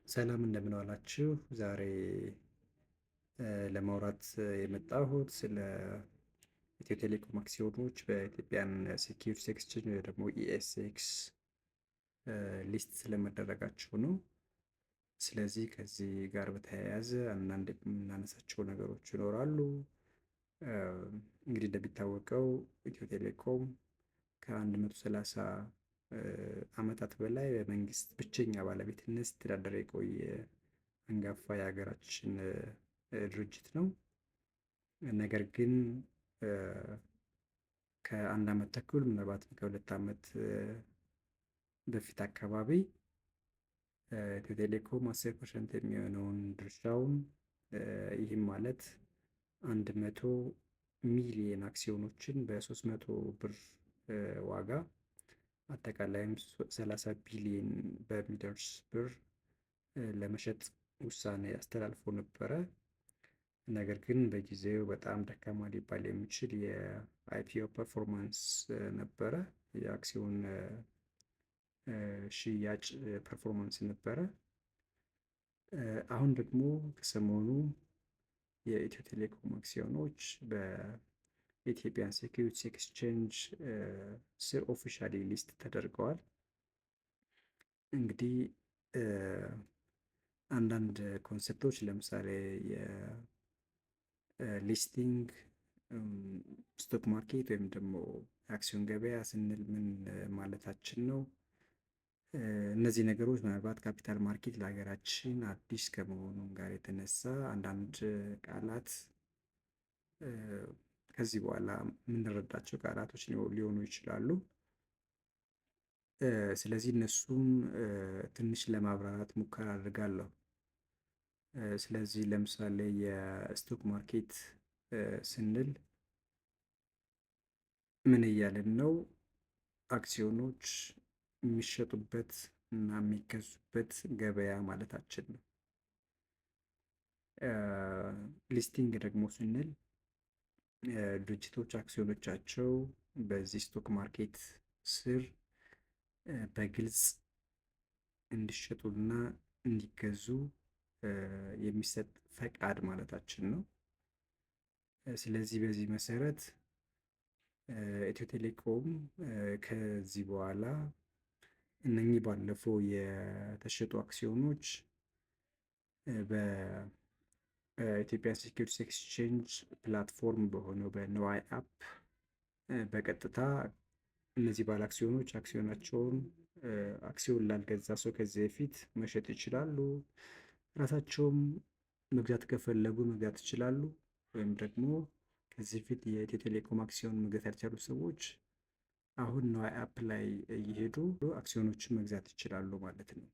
ሰላም እንደምን ዋላችሁ። ዛሬ ለማውራት የመጣሁት ስለ ኢትዮ ቴሌኮም አክሲዮኖች በኢትዮጵያን ሴኪዩሪቲስ ኤክስቼንጅ ወይ ደግሞ ኢኤስኤክስ ሊስት ስለመደረጋቸው ነው። ስለዚህ ከዚህ ጋር በተያያዘ አንዳንድ የምናነሳቸው ነገሮች ይኖራሉ። እንግዲህ እንደሚታወቀው ኢትዮ ቴሌኮም ከ130 ዓመታት በላይ በመንግስት ብቸኛ ባለቤትነት ሲተዳደር የቆየ አንጋፋ የሀገራችን ድርጅት ነው። ነገር ግን ከአንድ ዓመት ተኩል ምናልባትም ከሁለት ዓመት በፊት አካባቢ ኢትዮ ቴሌኮም 10% የሚሆነውን ድርሻውን ይህም ማለት 100 ሚሊየን አክሲዮኖችን በ300 ብር ዋጋ አጠቃላይም 30 ቢሊየን በሚደርስ ብር ለመሸጥ ውሳኔ አስተላልፎ ነበረ። ነገር ግን በጊዜው በጣም ደካማ ሊባል የሚችል የአይፒኦ ፐርፎርማንስ ነበረ። የአክሲዮን ሽያጭ ፐርፎርማንስ ነበረ። አሁን ደግሞ ከሰሞኑ የኢትዮ ቴሌኮም አክሲዮኖች በኢትዮጵያን ሴኪዩሪቲስ ኤክስቼንጅ ስር ኦፊሻሊ ሊስት ተደርገዋል። እንግዲህ አንዳንድ ኮንሰፕቶች ለምሳሌ የሊስቲንግ ስቶክ ማርኬት ወይም ደግሞ አክሲዮን ገበያ ስንል ምን ማለታችን ነው? እነዚህ ነገሮች ምናልባት ካፒታል ማርኬት ለሀገራችን አዲስ ከመሆኑ ጋር የተነሳ አንዳንድ ቃላት ከዚህ በኋላ የምንረዳቸው ቃላቶች ሊሆኑ ይችላሉ። ስለዚህ እነሱም ትንሽ ለማብራራት ሙከራ አድርጋለሁ። ስለዚህ ለምሳሌ የስቶክ ማርኬት ስንል ምን እያልን ነው? አክሲዮኖች የሚሸጡበት እና የሚገዙበት ገበያ ማለታችን ነው። ሊስቲንግ ደግሞ ስንል ድርጅቶች አክሲዮኖቻቸው በዚህ ስቶክ ማርኬት ስር በግልጽ እንዲሸጡና እንዲገዙ የሚሰጥ ፈቃድ ማለታችን ነው። ስለዚህ በዚህ መሰረት ኢትዮ ቴሌኮም ከዚህ በኋላ እነኚህ ባለፈው የተሸጡ አክሲዮኖች በኢትዮጵያ ሴኪዩሪቲስ ኤክስቼንጅ ፕላትፎርም በሆነው በንዋይ አፕ በቀጥታ እነዚህ ባለ አክሲዮኖች አክሲዮናቸውን አክሲዮን ላልገዛ ሰው ከዚህ በፊት መሸጥ ይችላሉ። ራሳቸውም መግዛት ከፈለጉ መግዛት ይችላሉ። ወይም ደግሞ ከዚህ በፊት የኢትዮ ቴሌኮም አክሲዮን መግዛት ያልቻሉ ሰዎች አሁን ንዋይ አፕ ላይ እየሄዱ አክሲዮኖችን መግዛት ይችላሉ ማለት ነው።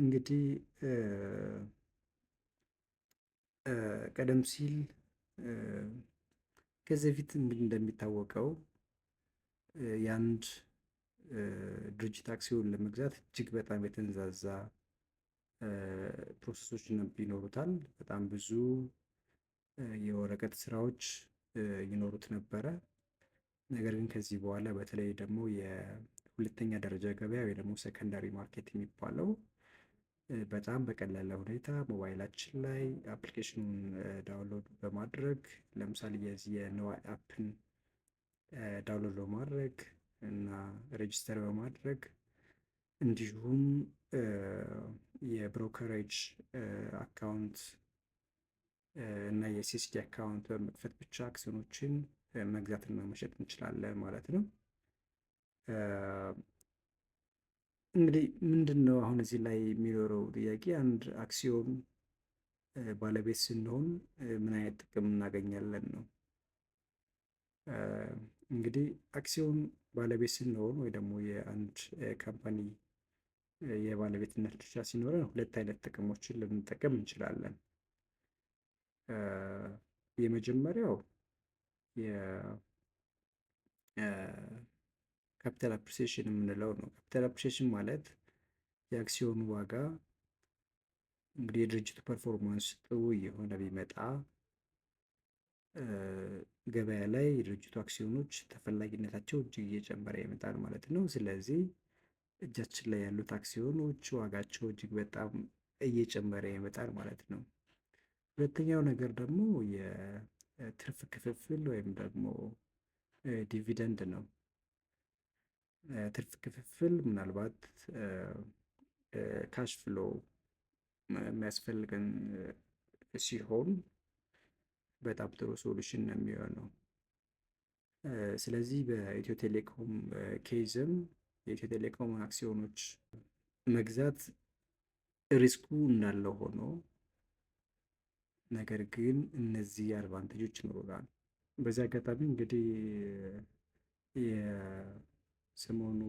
እንግዲህ ቀደም ሲል ከዚህ በፊት እንግዲህ እንደሚታወቀው የአንድ ድርጅት አክሲዮን ለመግዛት እጅግ በጣም የተንዛዛ ፕሮሰሶች ይኖሩታል። በጣም ብዙ የወረቀት ስራዎች ይኖሩት ነበረ። ነገር ግን ከዚህ በኋላ በተለይ ደግሞ የሁለተኛ ደረጃ ገበያ ወይ ደግሞ ሰከንዳሪ ማርኬት የሚባለው በጣም በቀላል ሁኔታ ሞባይላችን ላይ አፕሊኬሽኑን ዳውንሎድ በማድረግ ለምሳሌ የዚህ የንዋይ አፕን ዳውንሎድ በማድረግ እና ሬጅስተር በማድረግ እንዲሁም የብሮከሬጅ አካውንት እና የሲኤስዲ አካውንት በመክፈት ብቻ አክሲዮኖችን መግዛትና መሸጥ እንችላለን ማለት ነው። እንግዲህ ምንድን ነው አሁን እዚህ ላይ የሚኖረው ጥያቄ? አንድ አክሲዮን ባለቤት ስንሆን ምን አይነት ጥቅም እናገኛለን ነው። እንግዲህ አክሲዮን ባለቤት ስንሆን ወይ ደግሞ የአንድ ካምፓኒ የባለቤትነት ድርሻ ሲኖረን ሁለት አይነት ጥቅሞችን ልንጠቀም እንችላለን። የመጀመሪያው የካፒታል አፕሪሲዬሽን የምንለው ነው። ካፒታል አፕሪሲዬሽን ማለት የአክሲዮኑ ዋጋ እንግዲህ የድርጅቱ ፐርፎርማንስ ጥሩ እየሆነ ቢመጣ ገበያ ላይ የድርጅቱ አክሲዮኖች ተፈላጊነታቸው እጅግ እየጨመረ ይመጣል ማለት ነው። ስለዚህ እጃችን ላይ ያሉት አክሲዮኖች ዋጋቸው እጅግ በጣም እየጨመረ ይመጣል ማለት ነው። ሁለተኛው ነገር ደግሞ የትርፍ ክፍፍል ወይም ደግሞ ዲቪደንድ ነው። ትርፍ ክፍፍል ምናልባት ካሽ ፍሎ የሚያስፈልገን ሲሆን በጣም ጥሩ ሶሉሽን ነው የሚሆነው። ስለዚህ በኢትዮ ቴሌኮም ኬዝም የኢትዮ ቴሌኮም አክሲዮኖች መግዛት ሪስኩ እንዳለው ሆኖ ነገር ግን እነዚህ አድቫንቴጆች ይኖሩናል። በዚህ አጋጣሚ እንግዲህ የሰሞኑ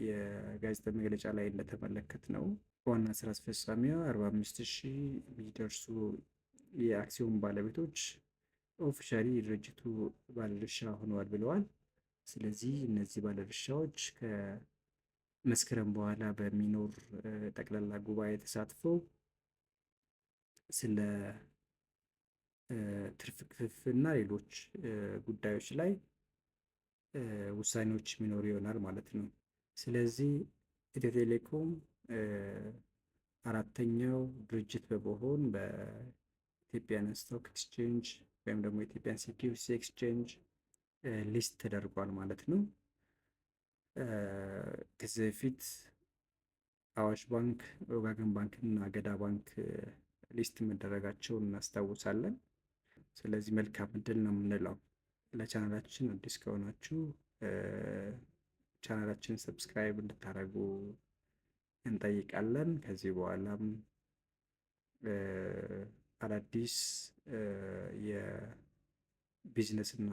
የጋዜጣ መግለጫ ላይ እንደተመለከት ነው ዋና ስራ አስፈጻሚዋ 45,000 የሚደርሱ የአክሲዮን ባለቤቶች ኦፊሻሊ የድርጅቱ ባለድርሻ ሆነዋል ብለዋል። ስለዚህ እነዚህ ባለድርሻዎች ከመስከረም በኋላ በሚኖር ጠቅላላ ጉባኤ ተሳትፈው ስለ ትርፍ ክፍፍልና ሌሎች ጉዳዮች ላይ ውሳኔዎች የሚኖሩ ይሆናል ማለት ነው። ስለዚህ ኢትዮ ቴሌኮም አራተኛው ድርጅት በመሆን በኢትዮጵያን ስቶክ ኤክስቼንጅ ወይም ደግሞ ኢትዮጵያን ሴኪሪቲስ ኤክስቼንጅ ሊስት ተደርጓል ማለት ነው። ከዚህ በፊት አዋሽ ባንክ፣ ወጋገን ባንክ እና ገዳ ባንክ ሊስት መደረጋቸውን እናስታውሳለን። ስለዚህ መልካም እድል ነው የምንለው። ለቻናላችን አዲስ ከሆናችሁ ቻናላችንን ሰብስክራይብ እንድታደርጉ እንጠይቃለን። ከዚህ በኋላም አዳዲስ የቢዝነስ እና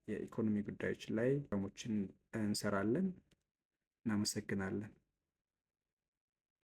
የኢኮኖሚ ጉዳዮች ላይ ፕሮግራሞችን እንሰራለን። እናመሰግናለን።